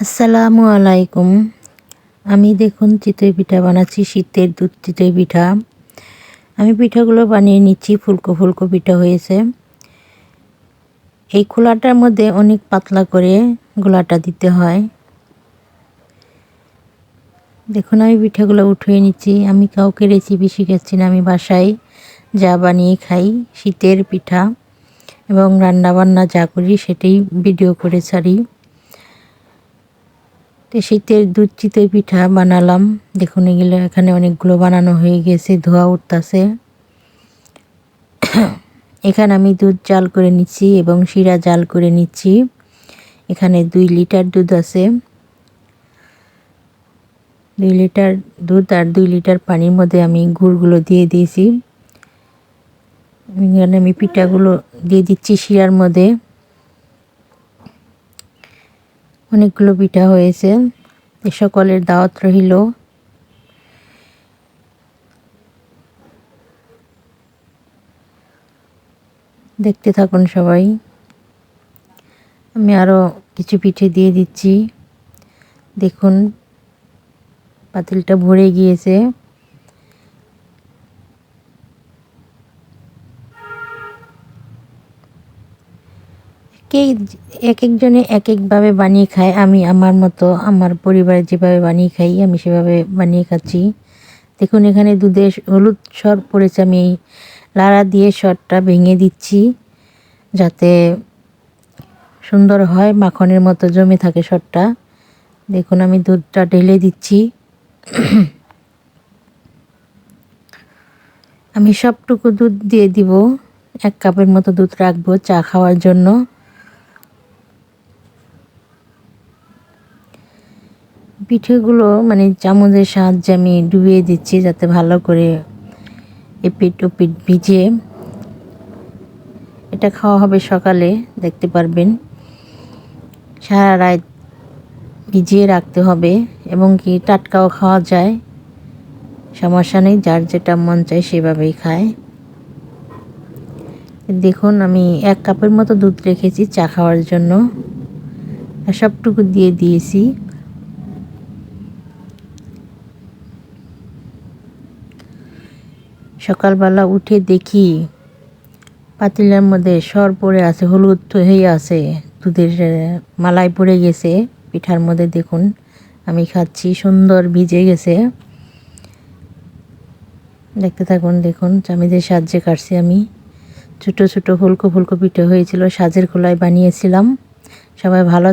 আসসালামু আলাইকুম। আমি দেখুন চিতই পিঠা বানাচ্ছি, শীতের দুধ চিতই পিঠা। আমি পিঠাগুলো বানিয়ে নিচ্ছি, ফুলকো ফুলকো পিঠা হয়েছে। এই খোলাটার মধ্যে অনেক পাতলা করে গোলাটা দিতে হয়। দেখুন আমি পিঠাগুলো উঠিয়ে নিচ্ছি। আমি কাউকে রেসিপি শিখাচ্ছি না, আমি বাসায় যা বানিয়ে খাই শীতের পিঠা এবং রান্নাবান্না যা করি সেটাই ভিডিও করে ছাড়ি। তো শীতের দুধ চিতই পিঠা বানালাম। দেখুন এগুলো এখানে অনেকগুলো বানানো হয়ে গেছে, ধোয়া উঠতেছে। এখানে আমি দুধ জাল করে নিচ্ছি এবং শিরা জাল করে নিচ্ছি। এখানে 2 লিটার দুধ আছে। 2 লিটার দুধ আর 2 লিটার পানির মধ্যে আমি গুড়গুলো দিয়ে দিয়েছি। এখানে আমি পিঠাগুলো দিয়ে দিচ্ছি শিরার মধ্যে। অনেকগুলো পিঠা হয়েছে, সকলের দাওয়াত রইল। দেখতে থাকুন সবাই। আমি আরও কিছু পিঠে দিয়ে দিচ্ছি। দেখুন পাতিলটা ভরে গিয়েছে। এক একজনে এক একভাবে বানিয়ে খায়। আমি আমার মতো আমার পরিবারে যেভাবে বানিয়ে খাই আমি সেভাবে বানিয়ে খাচ্ছি। দেখুন এখানে দুধে হলুদ সর পড়েছে, আমি লাড়া দিয়ে সরটা ভেঙে দিচ্ছি যাতে সুন্দর হয়, মাখনের মতো জমে থাকে সরটা। দেখুন আমি দুধটা ঢেলে দিচ্ছি। আমি সবটুকু দুধ দিয়ে দিব, 1 কাপের মতো দুধ রাখবো চা খাওয়ার জন্য। পিঠেগুলো মানে চামচের সাহায্যে আমি ডুবিয়ে দিচ্ছি যাতে ভালো করে এপিঠ ওপিঠ ভিজে। এটা খাওয়া হবে সকালে, দেখতে পারবেন। সারা রাত ভিজিয়ে রাখতে হবে এবং কি টাটকাও খাওয়া যায়, সমস্যা নেই, যার যেটা মন চায় সেভাবেই খায়। দেখুন আমি 1 কাপের মতো দুধ রেখেছি চা খাওয়ার জন্য, সবটুকু দিয়ে দিয়েছি। সকালবেলা উঠে দেখি পাতিলের মধ্যে সর পড়ে আছে, হলুদ হয়ে আছে, দুধের মালাই পড়ে গেছে পিঠার মধ্যে। দেখুন আমি খাচ্ছি, সুন্দর ভিজে গেছে। দেখতে থাকুন। দেখুন চামিচের সাহায্যে কাটছি আমি। ছোটো ছোটো ফুলকো ফুলকো পিঠে হয়েছিল, সাজের খোলায় বানিয়েছিলাম। সবাই ভালো